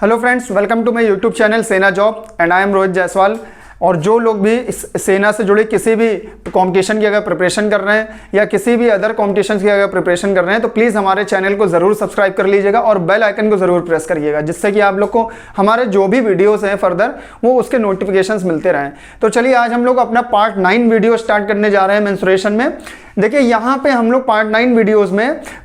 Hello friends, welcome to my YouTube channel Sena job and I am Rohit Jaiswal. और जो लोग भी इस सेना से जुड़े किसी भी कंपटीशन की अगर प्रिपरेशन कर रहे हैं या किसी भी अदर कंपटीशन की अगर प्रिपरेशन कर रहे हैं तो प्लीज़ हमारे चैनल को ज़रूर सब्सक्राइब कर लीजिएगा और बेल आइकन को ज़रूर प्रेस करिएगा, जिससे कि आप लोग को हमारे जो भी वीडियोस हैं फर्दर वो उसके नोटिफिकेशंस मिलते रहें। तो चलिए आज हम लोग अपना पार्ट 9 वीडियो स्टार्ट करने जा रहे हैं मेंस्ट्रुएशन में। देखिए यहाँ पे हम लोग पार्ट 9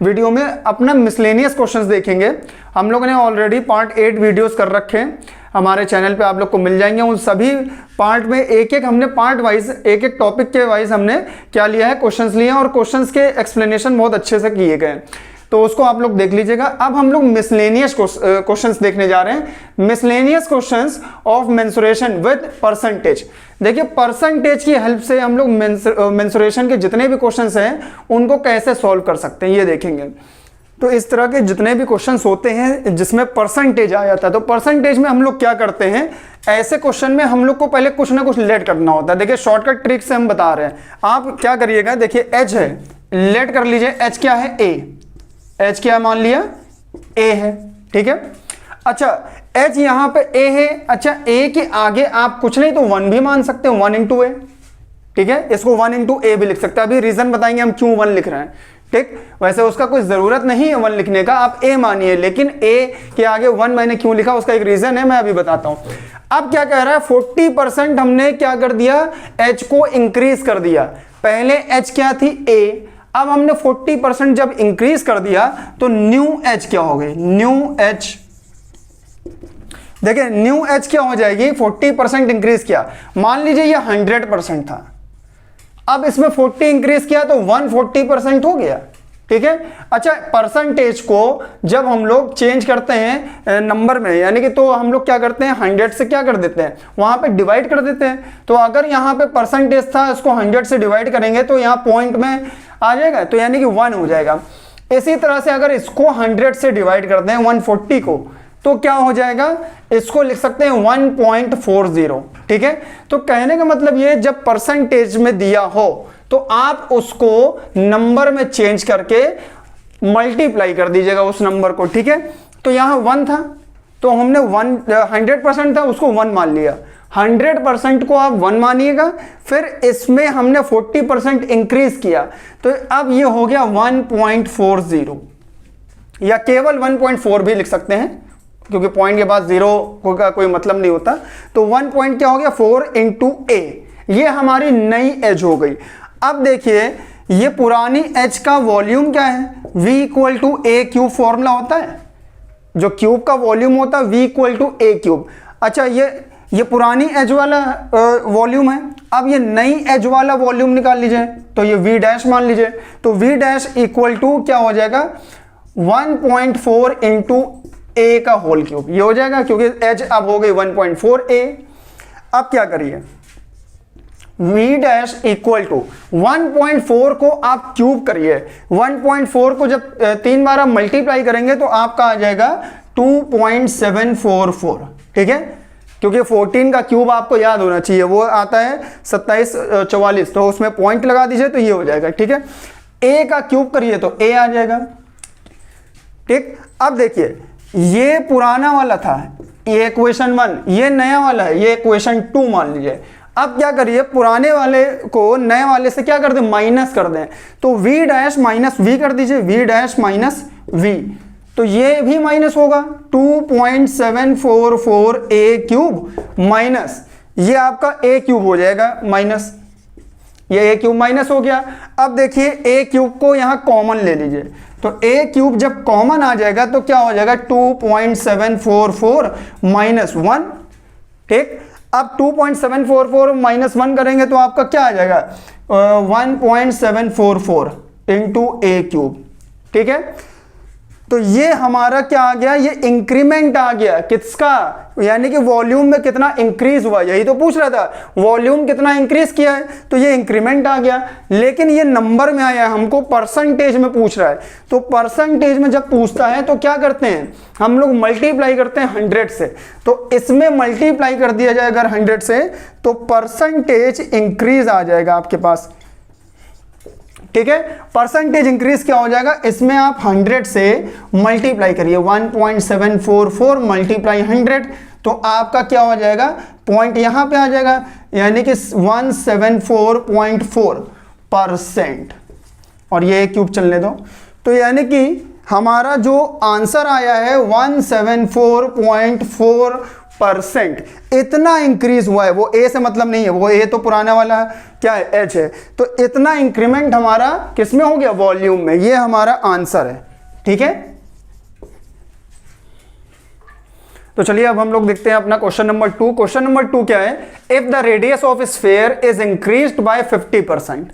वीडियो में अपना मिसलेनियस क्वेश्चंस देखेंगे। हम लोगों ने ऑलरेडी पार्ट 8 वीडियोस कर रखे हैं, हमारे चैनल पे आप लोग को मिल जाएंगे। उन सभी पार्ट में एक एक हमने पार्ट वाइज एक एक टॉपिक के वाइज हमने क्या लिया है, क्वेश्चंस लिए हैं और क्वेश्चंस के एक्सप्लेनेशन बहुत अच्छे से किए गए, तो उसको आप लोग देख लीजिएगा। अब हम लोग मिसलेनियस क्वेश्चंस देखने जा रहे हैं, miscellaneous questions of menstruation with percentage. देखिए परसेंटेज की हेल्प से हम लोग मेंस्ट्रुएशन के जितने भी क्वेश्चंस हैं उनको कैसे सॉल्व कर सकते हैं ये देखेंगे। तो इस तरह के जितने भी क्वेश्चंस होते हैं जिसमें परसेंटेज आ जाता है, तो परसेंटेज में हम लोग क्या करते हैं, ऐसे क्वेश्चन में हम लोग को पहले कुछ ना कुछ लेट करना होता है। देखिए शॉर्टकट ट्रिक से हम बता रहे हैं, आप क्या करिएगा, देखिए एच है, लेट कर लीजिए। एच क्या है, ए। एच क्या मान लिया, ए है, ठीक है। अच्छा एच यहाँ पे ए है, अच्छा ए के आगे आप कुछ नहीं तो 1 भी मान सकते हो, 1 इंटू ए, ठीक है। इसको 1 इंटू ए भी लिख सकते हैं। अभी रीजन बताएंगे हम क्यों 1 लिख रहे हैं, ठीक। वैसे उसका कोई जरूरत नहीं है 1 लिखने का, आप ए मानिए, लेकिन ए के आगे 1 मैंने क्यों लिखा उसका एक रीजन है, मैं अभी बताता हूं। अब क्या कह रहा है, 40% हमने क्या कर दिया, एच को इंक्रीज कर दिया। पहले एच क्या थी, ए, अब हमने 40% जब इंक्रीज कर दिया तो न्यू एच क्या हो गई, न्यू एच। देखिए न्यू एच क्या हो जाएगी, 40% इंक्रीज किया, मान लीजिए ये 100% था, अब इसमें 40 इंक्रीज किया तो 140% हो गया, ठीक है। अच्छा परसेंटेज को जब हम लोग चेंज करते हैं नंबर में, यानी कि तो हम लोग क्या करते हैं, 100 से क्या कर देते हैं, वहां पे डिवाइड कर देते हैं। तो अगर यहाँ पे परसेंटेज था, इसको 100 से डिवाइड करेंगे तो यहाँ पॉइंट में आ जाएगा, तो यानी कि 1 हो जाएगा। इसी तरह से अगर इसको 100 से डिवाइड कर दें 140 को, तो क्या हो जाएगा, इसको लिख सकते हैं 1.40, ठीक है। तो कहने का मतलब ये, जब परसेंटेज में दिया हो तो आप उसको नंबर में चेंज करके मल्टीप्लाई कर दीजिएगा उस नंबर को, ठीक है। तो यहां 1 था तो हमने 100% था, उसको 1 मान लिया। 100% को आप 1 मानिएगा, फिर इसमें हमने 40% इंक्रीज किया, तो अब ये हो गया 1.40, या केवल 1.4 भी लिख सकते हैं क्योंकि पॉइंट के बाद 0 का कोई मतलब नहीं होता। तो 1 पॉइंट क्या हो गया, 4 इंटू ए, ये हमारी नई एज हो गई। अब देखिए ये पुरानी एच का वॉल्यूम क्या है, v equal to a cube formula होता है, जो क्यूब का वॉल्यूम होता है v equal to a cube. अच्छा ये पुरानी एज वाला वॉल्यूम है। अब ये नई एज वाला वॉल्यूम निकाल लीजिए, तो ये v डैश मान लीजिए, तो v डैश इक्वल टू क्या हो जाएगा, 1.4 इंटू ए का होल क्यूब, ये हो जाएगा क्योंकि एच अब हो गई 1.4 ए। अब क्या करिए, v डैश इक्वल टू 1.4 को आप क्यूब करिए, 1.4 को जब 3 बार आप मल्टीप्लाई करेंगे तो आपका आ जाएगा 2.744, ठीक है। क्योंकि 14 का क्यूब आपको याद होना चाहिए, वो आता है 2744, तो उसमें पॉइंट लगा दीजिए तो ये हो जाएगा, ठीक है। a का क्यूब करिए तो a आ जाएगा, ठीक। अब देखिए ये पुराना वाला था, ये इक्वेशन 1, ये नया वाला है, ये इक्वेशन 2 मान लीजिए। अब क्या करिए, पुराने वाले को नए वाले से क्या कर दें, माइनस कर दें, तो v डैश माइनस v कर दीजिए, v डैश माइनस v, तो ये भी माइनस होगा, 2.744 a क्यूब माइनस ये आपका a क्यूब हो जाएगा माइनस, ये a क्यूब माइनस हो गया। अब देखिए a क्यूब को यहाँ कॉमन ले लीजिए, तो a क्यूब जब कॉमन आ जाएगा तो क्या हो जाएगा, 2.744 माइनस 1, ठीक। अब 2.744 माइनस 1 करेंगे तो आपका क्या आ जाएगा, 1.744 इंटू ए क्यूब, ठीक है। तो ये हमारा क्या आ गया, ये इंक्रीमेंट आ गया किसका, यानी कि वॉल्यूम में कितना इंक्रीज हुआ, यही तो पूछ रहा था, वॉल्यूम कितना इंक्रीज किया है, तो ये इंक्रीमेंट आ गया। लेकिन ये नंबर में आया है, हमको परसेंटेज में पूछ रहा है, तो परसेंटेज में जब पूछता है तो क्या करते हैं हम लोग, मल्टीप्लाई करते हैं 100 से, तो इसमें मल्टीप्लाई कर दिया जाए अगर 100 से तो परसेंटेज इंक्रीज आ जाएगा आपके पास, ठीक है। परसेंटेज इंक्रीज क्या हो जाएगा, इसमें आप 100 से मल्टीप्लाई करिए, 1.744 मल्टीप्लाई 100, तो आपका क्या हो जाएगा, पॉइंट यहां पे आ जाएगा, यानी कि 174.4%। और ये क्यूब चलने दो, तो यानी कि हमारा जो आंसर आया है 174.4%, इतना इंक्रीज हुआ है। वो ए से मतलब नहीं है, वो ए तो पुराना वाला क्या है, एच है, तो इतना इंक्रीमेंट हमारा किसमें हो गया, वॉल्यूम में। ये हमारा आंसर है, ठीक है। तो चलिए अब हम लोग देखते हैं अपना क्वेश्चन नंबर 2। क्वेश्चन नंबर 2 क्या है, if the radius of sphere is increased by 50%,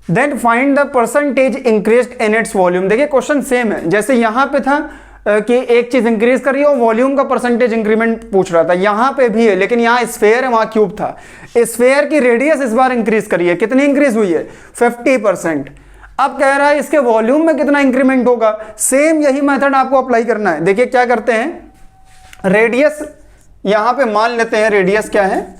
then find the percentage increased in its volume. देखिए क्वेश्चन सेम है, जैसे यहां पे था कि एक चीज इंक्रीज कर रही है और वॉल्यूम का परसेंटेज इंक्रीमेंट पूछ रहा था, यहां पे भी है, लेकिन यहां स्फीयर है, वहां क्यूब था। स्फीयर की रेडियस इस बार इंक्रीज करी है, कितनी इंक्रीज हुई है, 50%। अब कह रहा है इसके वॉल्यूम में कितना इंक्रीमेंट होगा। सेम यही मेथड आपको अप्लाई करना है। देखिए क्या करते हैं, रेडियस यहां पे मान लेते हैं, रेडियस क्या है,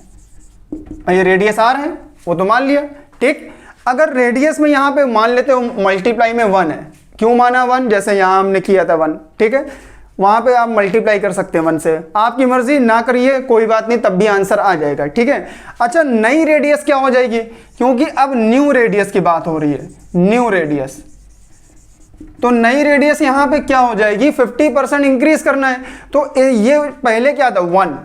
ये रेडियस आर है, वो तो मान लिया, ठीक। अगर रेडियस में यहां पे मान लेते हो मल्टीप्लाई में 1 है, क्यों माना 1, जैसे यहां हमने किया था 1, ठीक है, वहां पे आप मल्टीप्लाई कर सकते हैं 1 से, आपकी मर्जी, ना करिए कोई बात नहीं, तब भी आंसर आ जाएगा, ठीक है। अच्छा नई रेडियस क्या हो जाएगी, क्योंकि अब न्यू रेडियस की बात हो रही है, न्यू रेडियस, तो नई रेडियस यहां पे क्या हो जाएगी, 50% इंक्रीज करना है। तो ये पहले क्या था 1,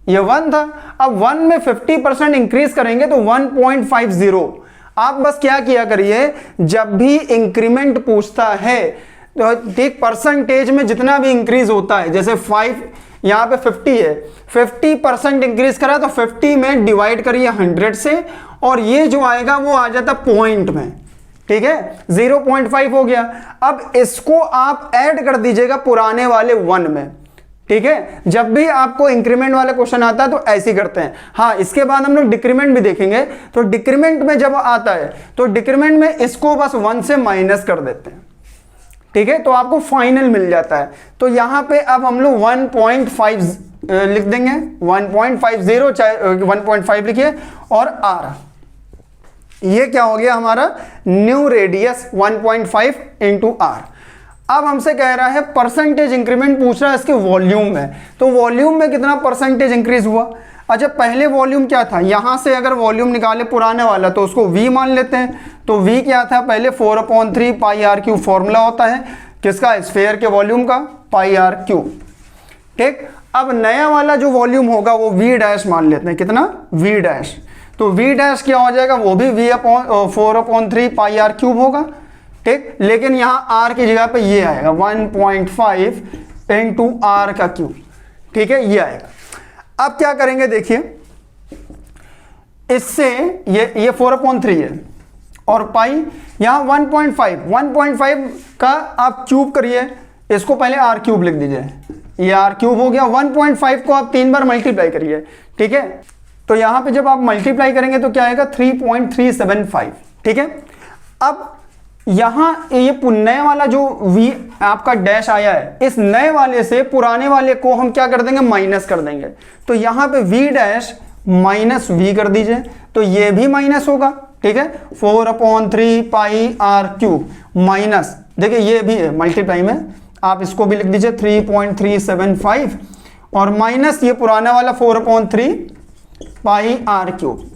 ये 1 था, अब 1 में 50% इंक्रीज करेंगे तो 1.50। आप बस क्या किया करिए, जब भी इंक्रीमेंट पूछता है तो ठीक परसेंटेज में जितना भी इंक्रीज होता है, जैसे 5 यहां पे 50 है, 50% इंक्रीज करा तो 50 में डिवाइड करिए 100 से, और ये जो आएगा वो आ जाता पॉइंट में, ठीक है, 0.5 हो गया। अब इसको आप ऐड कर दीजिएगा पुराने वाले 1 में, ठीक है। जब भी आपको इंक्रीमेंट वाला क्वेश्चन आता है तो ऐसे ही करते हैं। हाँ, इसके बाद हम लोग डिक्रीमेंट भी देखेंगे, तो डिक्रीमेंट में जब आता है तो डिक्रीमेंट में इसको बस 1 से माइनस कर देते हैं, ठीक है, तो आपको फाइनल मिल जाता है। तो यहां पे अब हम लोग 1.5 लिख देंगे, 1.50 चाहे 1.5 लिखिए, और आर, ये क्या हो गया हमारा न्यू रेडियस 1.5 इंटू आर। अब हमसे कह रहा है परसेंटेज इंक्रीमेंट पूछ रहा है इसके वॉल्यूम में, तो वॉल्यूम में कितना परसेंटेज इंक्रीज हुआ। अच्छा पहले वॉल्यूम क्या था, यहां से अगर वॉल्यूम निकाले पुराने वाला तो उसको v मान लेते हैं, तो v क्या था पहले, 4/3 पाई आर क्यूब फॉर्मूला होता है किसका, स्फीयर के वॉल्यूम का, पाई आर क्यूब, ठीक। अब नया वाला जो वॉल्यूम होगा वो v डैश मान लेते हैं, कितना, v डैश, तो v डैश क्या हो जाएगा, वो भी 4/3 पाई आर क्यूब होगा, ठीक। लेकिन यहां r की जगह पे ये आएगा 1.5 इंटू आर का क्यूब, ठीक है, ये आएगा। अब क्या करेंगे देखिए, इससे ये 4/3 है और पाई यहां 1.5 का आप क्यूब करिए, इसको पहले आर क्यूब लिख दीजिए, ये आर क्यूब हो गया। 1.5 को आप 3 बार मल्टीप्लाई करिए, ठीक है, तो यहां पे जब आप मल्टीप्लाई करेंगे तो क्या आएगा 3.375, ठीक है। अब यहां ये नए वाला जो v आपका डैश आया है, इस नए वाले से पुराने वाले को हम क्या कर देंगे, माइनस कर देंगे, तो यहां पे v डैश माइनस v कर दीजिए, तो ये भी माइनस होगा, ठीक है, 4/3 पाई आर क्यूब माइनस, देखिए ये भी है मल्टीप्लाई में, आप इसको भी लिख दीजिए 3.375, और माइनस ये पुराना वाला 4/3 पाई आर क्यूब,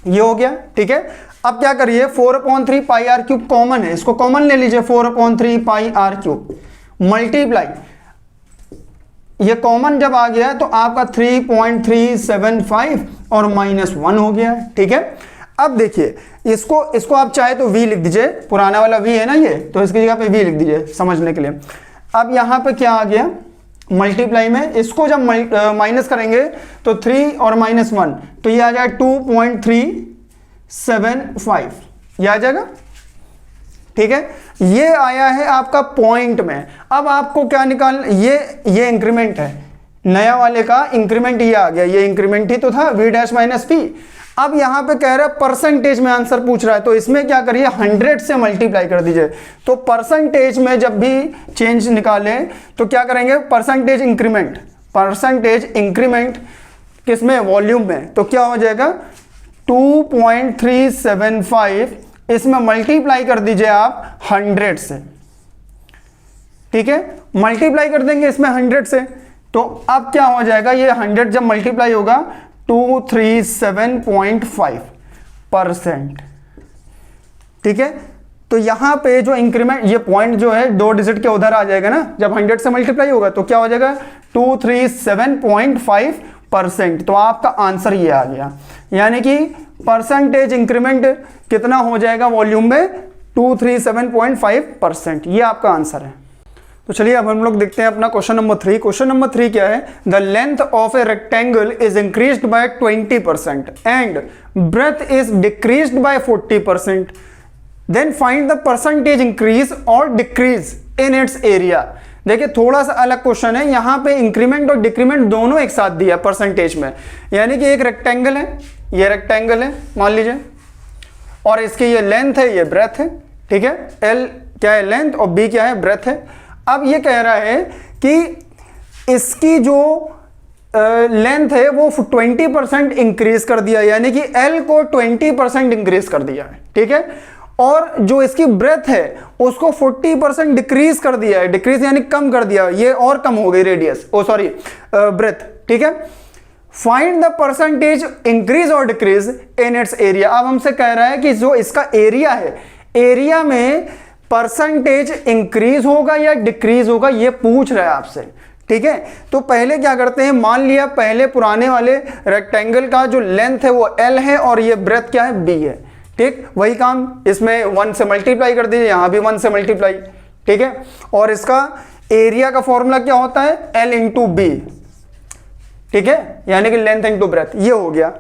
ये हो गया, ठीक है। अब क्या करिए, 4/3 पाई आर क्यूब कॉमन है, इसको कॉमन ले लीजिए, 4/3 पाई आर क्यूब मल्टीप्लाई, ये कॉमन जब आ गया तो आपका 3.375 और -1 हो गया, ठीक है। अब देखिए इसको आप चाहे तो v लिख दीजिए, पुराना वाला v है ना ये, तो इसकी जगह पे v लिख दीजिए समझने के लिए। अब यहां पे क्या आ गया, मल्टीप्लाई में इसको जब माइनस करेंगे तो 3 और -1, तो ये आ जाएगा 2.375, ये आ जाएगा, ठीक है। ये आया है आपका पॉइंट में। अब आपको क्या निकाल, ये इंक्रीमेंट है, नया वाले का इंक्रीमेंट ये आ गया, ये इंक्रीमेंट ही तो था v डैश माइनस p। अब यहां पे कह रहा है परसेंटेज में आंसर पूछ रहा है, तो इसमें क्या करिए 100 से मल्टीप्लाई कर दीजिए। तो परसेंटेज में जब भी चेंज निकालें तो क्या करेंगे, परसेंटेज इंक्रीमेंट किसमें, वॉल्यूम में, तो क्या हो जाएगा 2.375 इसमें मल्टीप्लाई कर दीजिए आप 100 से, ठीक है, मल्टीप्लाई कर देंगे इसमें 100 से, तो अब क्या हो जाएगा, ये 100 जब मल्टीप्लाई होगा 237.5%, ठीक है। तो यहां पे जो इंक्रीमेंट, ये पॉइंट जो है 2 डिजिट के उधर आ जाएगा ना, जब 100 से मल्टीप्लाई होगा तो क्या हो जाएगा 237.5%। तो आपका आंसर ये आ गया, यानी कि परसेंटेज इंक्रीमेंट कितना हो जाएगा वॉल्यूम में, 237.5%, ये आपका आंसर है। तो चलिए अब हम लोग देखते हैं अपना क्वेश्चन नंबर 3। क्वेश्चन नंबर 3 क्या है, the length of a rectangle is increased by 20% and breadth is decreased by 40%, then find the percentage increase और डिक्रीज इन इट्स एरिया। देखिए थोड़ा सा अलग क्वेश्चन है, यहाँ पे इंक्रीमेंट और डिक्रीमेंट दोनों एक साथ दिया परसेंटेज में, यानी कि एक रेक्टेंगल है, ये रेक्टेंगल है मान लीजिए, और इसकी ये लेंथ है, ये ब्रेथ है, ठीक है, एल क्या है लेंथ और बी क्या है ब्रेथ है। अब ये कह रहा है कि इसकी जो लेंथ है वो 20% इंक्रीज कर दिया, यानी कि एल को 20% इंक्रीज कर दिया है, ठीक है, और जो इसकी ब्रेथ है उसको 40% डिक्रीज कर दिया है, डिक्रीज यानी कम कर दिया, ये और कम हो गई रेडियस, ओ सॉरी ब्रेथ, ठीक है। फाइंड द परसेंटेज इंक्रीज और डिक्रीज इन इट्स एरिया। अब हमसे कह रहा है कि जो इसका एरिया है, एरिया में परसेंटेज इंक्रीज होगा या डिक्रीज होगा, ये पूछ रहा है आपसे, ठीक है। तो पहले क्या करते हैं, मान लिया पहले पुराने वाले रेक्टेंगल का जो लेंथ है वो एल है और ये ब्रेथ क्या है बी है, ठीक, वही काम इसमें 1 से मल्टीप्लाई कर दीजिए, यहां भी 1 से मल्टीप्लाई, ठीक है, और इसका एरिया का फॉर्मूला क्या होता है एल इंटू बी, ठीक है, यानी कि लेंथ इंटू ब्रेथ, ये हो गया।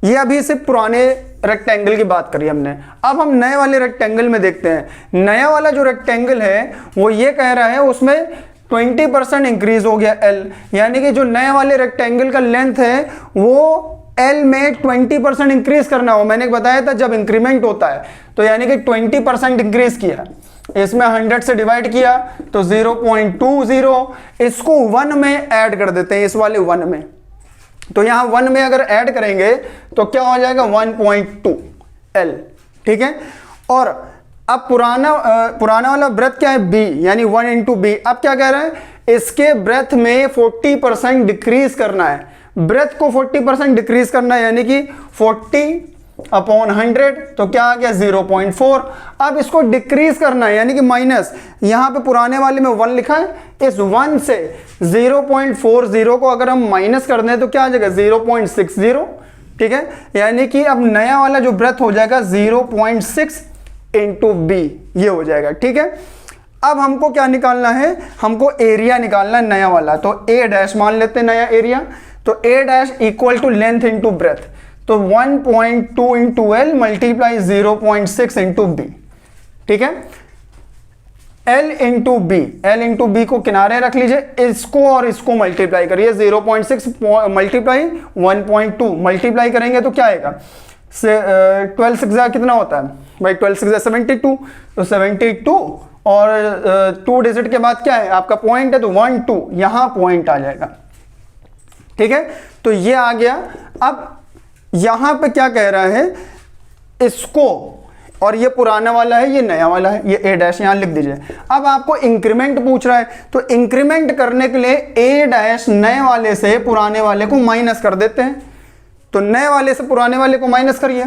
ये अभी सिर्फ पुराने रेक्टेंगल की बात करी हमने। अब हम नए वाले रेक्टेंगल में देखते हैं, नया वाला जो रेक्टेंगल है वो ये कह रहा है उसमें 20% इंक्रीज हो गया एल, यानी कि जो नए वाले रेक्टेंगल का लेंथ है वो एल में 20% इंक्रीज करना हो। मैंने बताया था जब इंक्रीमेंट होता है तो यानी कि 20% इंक्रीज किया, इसमें 100 से डिवाइड किया तो 0.20, इसको 1 में ऐड कर देते हैं, इस वाले 1 में, तो यहां 1 में अगर ऐड करेंगे तो क्या हो जाएगा 1.2 एल, ठीक है। और अब पुराना वाला ब्रेथ क्या है बी, यानी 1 इंटू बी। अब क्या कह रहा है, इसके ब्रेथ में 40% डिक्रीज करना है, ब्रेथ को 40% डिक्रीज करना है, यानी कि 40/100, तो क्या आ गया 0.4। अब इसको डिक्रीज करना है, यानी कि माइनस, यहां पे पुराने वाले में 1 लिखा है, इस 1 से 0.40 को अगर हम माइनस कर दें तो क्या आ जाएगा 0.60, ठीक है, यानी कि अब नया वाला जो ब्रेथ हो जाएगा 0.6 इंटू बी, ये हो जाएगा, ठीक है। अब हमको क्या निकालना है, हमको एरिया निकालना है नया वाला, तो ए डैश मान लेते हैं नया एरिया, तो A dash equal to length into breadth, तो 1.2 into L multiply 0.6 into B, ठीक है। L into B, L into B को किनारे रख लीजिए, इसको और इसको मल्टीप्लाई करिए, 0.6 मल्टीप्लाई 1.2 मल्टीप्लाई करेंगे तो क्या आएगा, 12 6 कितना होता है भाई, 12 6 72, तो 72 और 2 डिजिट के बाद क्या है आपका पॉइंट है, तो 1 2 यहां पॉइंट आ जाएगा, ठीक है। तो ये आ गया। अब यहां पे क्या कह रहा है, इसको, और ये पुराना वाला है ये नया वाला है, ये ए डैश यहां लिख दीजिए। अब आपको इंक्रीमेंट पूछ रहा है, तो इंक्रीमेंट करने के लिए ए डैश नए वाले से पुराने वाले को माइनस कर देते हैं, तो नए वाले से पुराने वाले को माइनस करिए,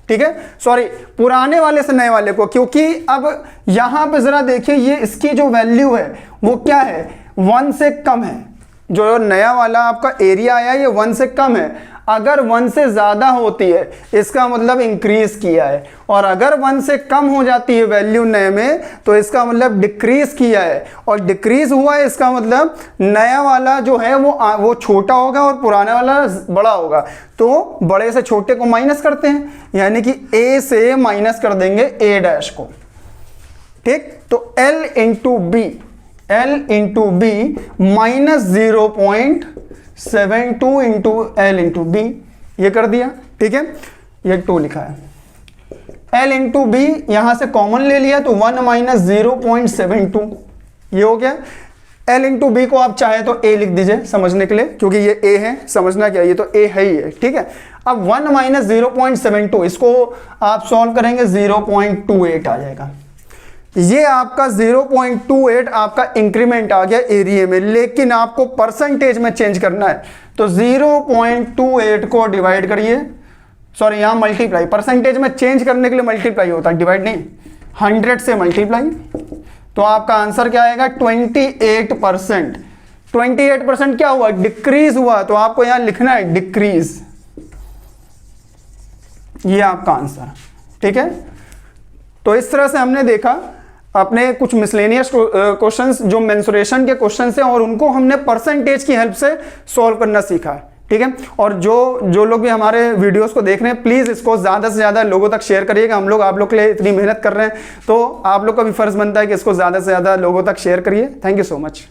ठीक है, सॉरी पुराने वाले से नए वाले को, क्योंकि अब यहां पे जरा देखिए ये इसकी जो वैल्यू है वो क्या है 1 से कम है, जो नया वाला आपका एरिया आया ये 1 से कम है। अगर 1 से ज्यादा होती है इसका मतलब इंक्रीज किया है, और अगर 1 से कम हो जाती है वैल्यू नए में तो इसका मतलब डिक्रीज किया है, और डिक्रीज हुआ है इसका मतलब नया वाला जो है वो छोटा होगा और पुराना वाला बड़ा होगा, तो बड़े से छोटे को माइनस करते हैं, यानी कि ए से माइनस कर देंगे ए डैश को, ठीक। तो L into B, L into B minus 0.72 into L into B, ये कर दिया, ठीक है, ये 2 लिखा है, एल इंटू बी यहां से कॉमन ले लिया तो 1 माइनस 0.72, ये हो गया। L इंटू बी को आप चाहे तो A लिख दीजिए समझने के लिए, क्योंकि ये A है, समझना क्या, ये तो A है ही है, ठीक है। अब 1 माइनस 0.72 इसको आप सॉल्व करेंगे 0.28 आ जाएगा। ये आपका 0.28 आपका इंक्रीमेंट आ गया एरिया में, लेकिन आपको परसेंटेज में चेंज करना है, तो 0.28 को डिवाइड करिए, सॉरी यहाँ मल्टीप्लाई, परसेंटेज में चेंज करने के लिए मल्टीप्लाई होता है, डिवाइड नहीं, 100 से मल्टीप्लाई, तो आपका आंसर क्या आएगा 28%। 28% क्या हुआ, डिक्रीज हुआ, तो आपको यहां लिखना है डिक्रीज, ये आपका आंसर, ठीक है। तो इस तरह से हमने देखा अपने कुछ मिसलेनियस क्वेश्चंस जो मेंसुरेशन के क्वेश्चंस हैं, और उनको हमने परसेंटेज की हेल्प से सॉल्व करना सीखा, ठीक है। और जो लोग भी हमारे वीडियोस को देख रहे हैं, प्लीज़ इसको ज़्यादा से ज़्यादा लोगों तक शेयर करिएगा। हम लोग आप लोग के लिए इतनी मेहनत कर रहे हैं, तो आप लोग का भी फर्ज बनता है कि इसको ज़्यादा से ज़्यादा लोगों तक शेयर करिए। Thank you so much.